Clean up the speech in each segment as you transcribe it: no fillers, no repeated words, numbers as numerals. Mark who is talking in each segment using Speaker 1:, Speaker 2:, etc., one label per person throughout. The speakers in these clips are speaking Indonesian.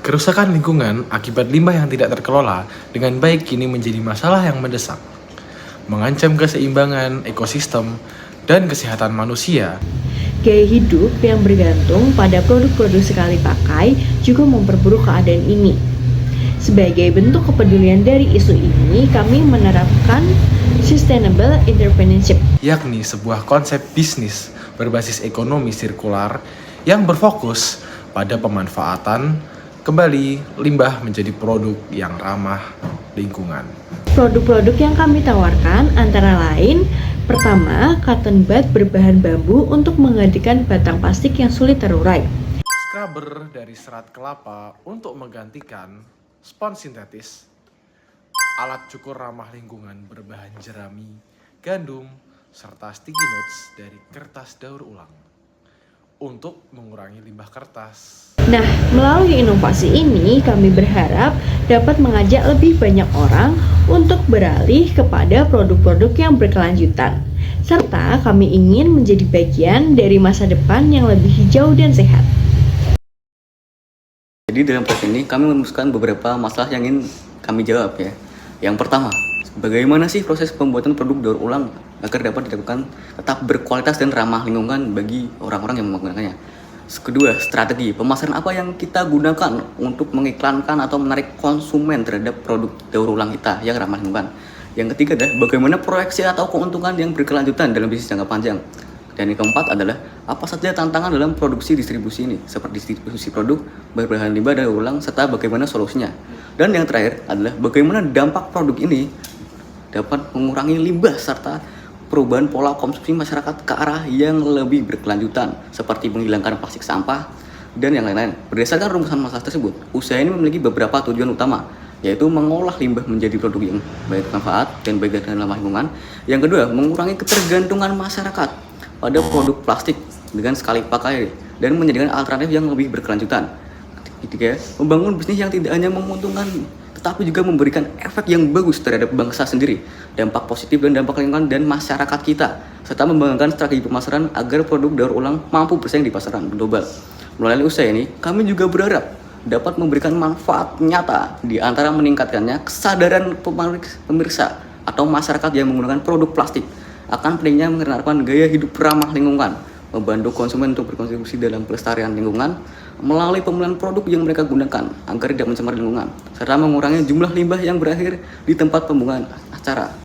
Speaker 1: Kerusakan lingkungan akibat limbah yang tidak terkelola dengan baik kini menjadi masalah yang mendesak, mengancam keseimbangan ekosistem dan kesehatan manusia.
Speaker 2: Gaya hidup yang bergantung pada produk-produk sekali pakai juga memperburuk keadaan ini. Sebagai bentuk kepedulian dari isu ini, kami menerapkan Sustainable Entrepreneurship,
Speaker 1: yakni sebuah konsep bisnis berbasis ekonomi sirkular yang berfokus pada pemanfaatan kembali limbah menjadi produk yang ramah lingkungan.
Speaker 2: Produk-produk yang kami tawarkan antara lain, pertama, cotton bud berbahan bambu untuk menggantikan batang plastik yang sulit terurai.
Speaker 1: Scrubber dari serat kelapa untuk menggantikan spons sintetis. Alat cukur ramah lingkungan berbahan jerami, gandum, serta sticky notes dari kertas daur ulang untuk mengurangi limbah kertas.
Speaker 2: Nah, melalui inovasi ini kami berharap dapat mengajak lebih banyak orang untuk beralih kepada produk-produk yang berkelanjutan. Serta kami ingin menjadi bagian dari masa depan yang lebih hijau dan sehat.
Speaker 3: Jadi dalam proses ini kami merumuskan beberapa masalah yang ingin kami jawab ya. Yang pertama, bagaimana sih proses pembuatan produk daur ulang agar dapat dilakukan tetap berkualitas dan ramah lingkungan bagi orang-orang yang menggunakannya. Kedua, strategi pemasaran apa yang kita gunakan untuk mengiklankan atau menarik konsumen terhadap produk daur ulang kita yang ramah lingkungan. Yang ketiga adalah bagaimana proyeksi atau keuntungan yang berkelanjutan dalam bisnis jangka panjang. Dan yang keempat adalah apa saja tantangan dalam produksi distribusi ini, seperti distribusi produk berbahan limbah daur ulang serta bagaimana solusinya. Dan yang terakhir adalah bagaimana dampak produk ini dapat mengurangi limbah serta perubahan pola konsumsi masyarakat ke arah yang lebih berkelanjutan, seperti menghilangkan plastik sampah dan yang lain-lain. Berdasarkan rumusan masalah tersebut, usaha ini memiliki beberapa tujuan utama, yaitu mengolah limbah menjadi produk yang baik manfaat dan baik dan ramah lingkungan. Yang kedua, mengurangi ketergantungan masyarakat pada produk plastik dengan sekali pakai dan menjadikan alternatif yang lebih berkelanjutan. Ketiga, membangun bisnis yang tidak hanya menguntungkan tetapi juga memberikan efek yang bagus terhadap bangsa sendiri, dampak positif dan dampak lingkungan dan masyarakat kita, serta mengembangkan strategi pemasaran agar produk daur ulang mampu bersaing di pasaran global. Melalui usaha ini, kami juga berharap dapat memberikan manfaat nyata di antara meningkatkannya kesadaran pemirsa atau masyarakat yang menggunakan produk plastik akan pentingnya menerapkan gaya hidup ramah lingkungan, membantu konsumen untuk berkontribusi dalam pelestarian lingkungan melalui pemilihan produk yang mereka gunakan agar tidak mencemari lingkungan, serta mengurangi jumlah limbah yang berakhir di tempat pembuangan acara.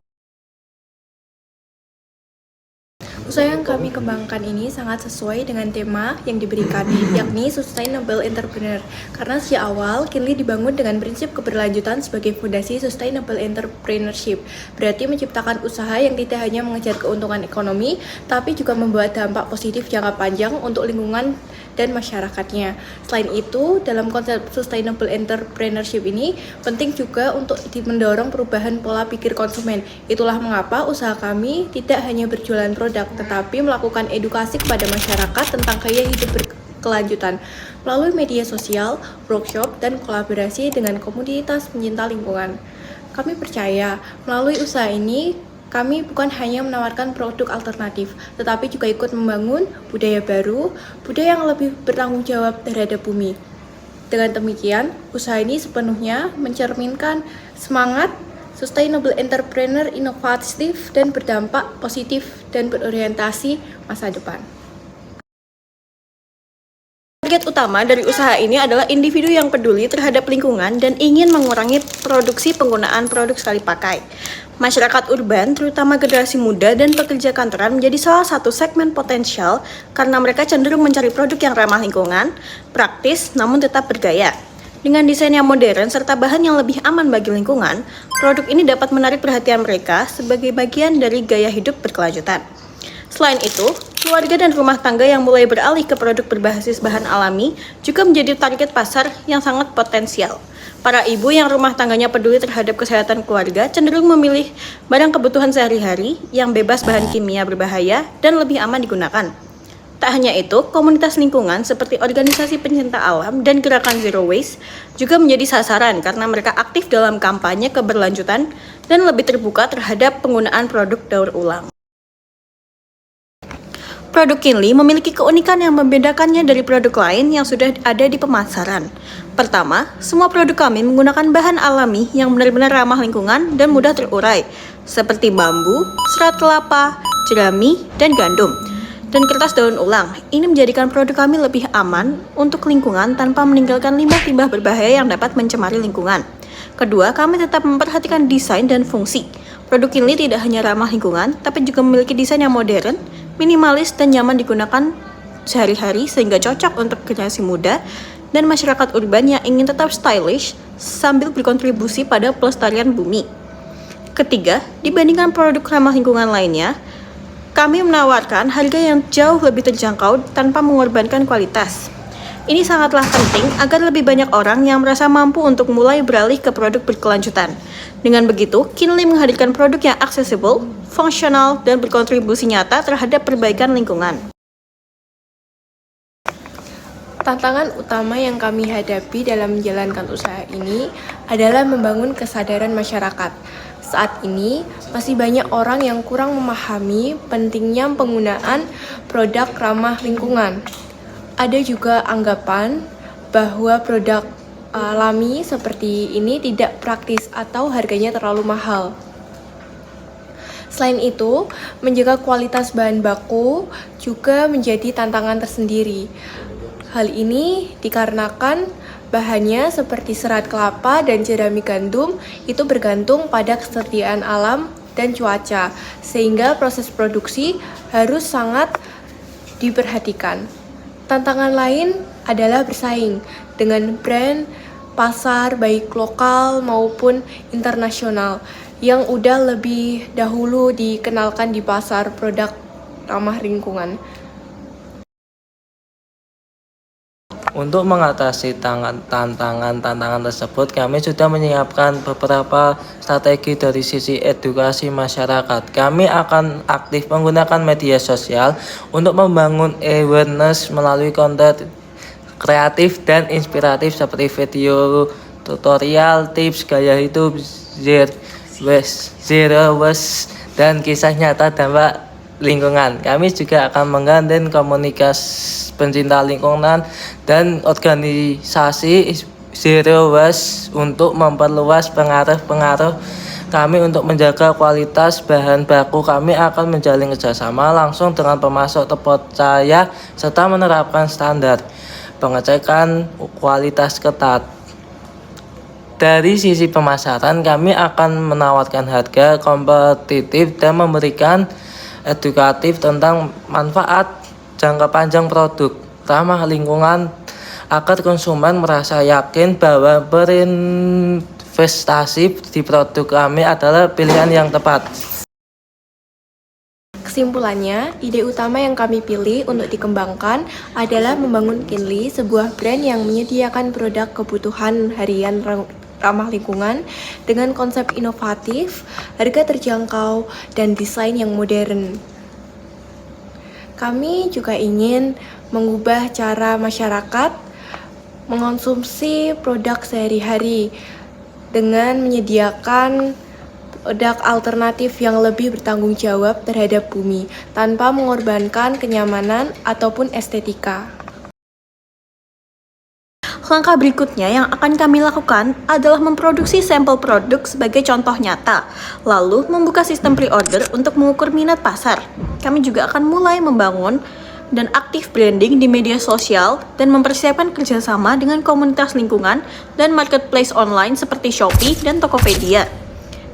Speaker 4: Usaha yang kami kembangkan ini sangat sesuai dengan tema yang diberikan, yakni Sustainable Entrepreneur. Karena sejak awal, Kinly dibangun dengan prinsip keberlanjutan sebagai fondasi Sustainable Entrepreneurship. Berarti menciptakan usaha yang tidak hanya mengejar keuntungan ekonomi, tapi juga membawa dampak positif jangka panjang untuk lingkungan dan masyarakatnya. Selain itu, dalam konsep Sustainable Entrepreneurship ini, penting juga untuk mendorong perubahan pola pikir konsumen. Itulah mengapa usaha kami tidak hanya berjualan produk, tetapi melakukan edukasi kepada masyarakat tentang gaya hidup berkelanjutan melalui media sosial, workshop, dan kolaborasi dengan komunitas pencinta lingkungan. Kami percaya melalui usaha ini kami bukan hanya menawarkan produk alternatif, tetapi juga ikut membangun budaya baru, budaya yang lebih bertanggung jawab terhadap bumi. Dengan demikian, usaha ini sepenuhnya mencerminkan semangat sustainable entrepreneur inovatif dan berdampak positif dan berorientasi masa depan. Target utama dari usaha ini adalah individu yang peduli terhadap lingkungan dan ingin mengurangi produksi penggunaan produk sekali pakai. Masyarakat urban, terutama generasi muda dan pekerja kantoran menjadi salah satu segmen potensial karena mereka cenderung mencari produk yang ramah lingkungan, praktis namun tetap bergaya. Dengan desain yang modern serta bahan yang lebih aman bagi lingkungan, produk ini dapat menarik perhatian mereka sebagai bagian dari gaya hidup berkelanjutan. Selain itu, keluarga dan rumah tangga yang mulai beralih ke produk berbasis bahan alami juga menjadi target pasar yang sangat potensial. Para ibu yang rumah tangganya peduli terhadap kesehatan keluarga cenderung memilih barang kebutuhan sehari-hari yang bebas bahan kimia berbahaya dan lebih aman digunakan. Tak hanya itu, komunitas lingkungan seperti organisasi pencinta alam dan gerakan Zero Waste juga menjadi sasaran karena mereka aktif dalam kampanye keberlanjutan dan lebih terbuka terhadap penggunaan produk daur ulang.
Speaker 5: produk Kinly memiliki keunikan yang membedakannya dari produk lain yang sudah ada di pemasaran. Pertama, semua produk kami menggunakan bahan alami yang benar-benar ramah lingkungan dan mudah terurai, seperti bambu, serat kelapa, jerami, dan gandum, dan kertas daun ulang. Ini menjadikan produk kami lebih aman untuk lingkungan tanpa meninggalkan limbah-limbah berbahaya yang dapat mencemari lingkungan. Kedua, kami tetap memperhatikan desain dan fungsi. Produk Kinly tidak hanya ramah lingkungan, tapi juga memiliki desain yang modern, minimalis, dan nyaman digunakan sehari-hari sehingga cocok untuk generasi muda dan masyarakat urban yang ingin tetap stylish sambil berkontribusi pada pelestarian bumi. Ketiga, dibandingkan produk ramah lingkungan lainnya, kami menawarkan harga yang jauh lebih terjangkau tanpa mengorbankan kualitas. Ini sangatlah penting agar lebih banyak orang yang merasa mampu untuk mulai beralih ke produk berkelanjutan. Dengan begitu, Kinly menghadirkan produk yang aksesibel, fungsional, dan berkontribusi nyata terhadap perbaikan lingkungan.
Speaker 4: Tantangan utama yang kami hadapi dalam menjalankan usaha ini adalah membangun kesadaran masyarakat. Saat ini, masih banyak orang yang kurang memahami pentingnya penggunaan produk ramah lingkungan. Ada juga anggapan bahwa produk alami seperti ini tidak praktis atau harganya terlalu mahal. Selain itu, menjaga kualitas bahan baku juga menjadi tantangan tersendiri. Hal ini dikarenakan bahannya seperti serat kelapa dan jerami gandum itu bergantung pada kesetiaan alam dan cuaca, sehingga proses produksi harus sangat diperhatikan. Tantangan lain adalah bersaing dengan brand pasar baik lokal maupun internasional yang udah lebih dahulu dikenalkan di pasar produk ramah lingkungan.
Speaker 6: Untuk mengatasi tantangan tersebut, kami sudah menyiapkan beberapa strategi dari sisi edukasi masyarakat. Kami akan aktif menggunakan media sosial untuk membangun awareness melalui konten kreatif dan inspiratif seperti video tutorial, tips gaya hidup, zero waste, dan kisah nyata dampak lingkungan. Kami juga akan menggandeng komunitas pencinta lingkungan dan organisasi zero waste untuk memperluas pengaruh kami untuk menjaga kualitas bahan baku. Kami akan menjalin kerjasama langsung dengan pemasok terpercaya serta menerapkan standar pengecekan kualitas ketat. Dari sisi pemasaran, kami akan menawarkan harga kompetitif dan memberikan edukatif tentang manfaat jangka panjang produk ramah lingkungan agar konsumen merasa yakin bahwa berinvestasi di produk kami adalah pilihan yang tepat.
Speaker 4: Kesimpulannya, ide utama yang kami pilih untuk dikembangkan adalah membangun Kinly, sebuah brand yang menyediakan produk kebutuhan harian ramah lingkungan dengan konsep inovatif, harga terjangkau, dan desain yang modern. Kami juga ingin mengubah cara masyarakat mengonsumsi produk sehari-hari dengan menyediakan produk alternatif yang lebih bertanggung jawab terhadap bumi tanpa mengorbankan kenyamanan ataupun estetika.
Speaker 5: Langkah berikutnya yang akan kami lakukan adalah memproduksi sampel produk sebagai contoh nyata, lalu membuka sistem pre-order untuk mengukur minat pasar. Kami juga akan mulai membangun dan aktif branding di media sosial dan mempersiapkan kerjasama dengan komunitas lingkungan dan marketplace online seperti Shopee dan Tokopedia.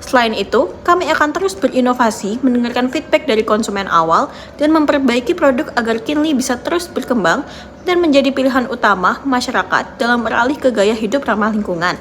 Speaker 5: Selain itu, kami akan terus berinovasi, mendengarkan feedback dari konsumen awal, dan memperbaiki produk agar Kinly bisa terus berkembang dan menjadi pilihan utama masyarakat dalam beralih ke gaya hidup ramah lingkungan.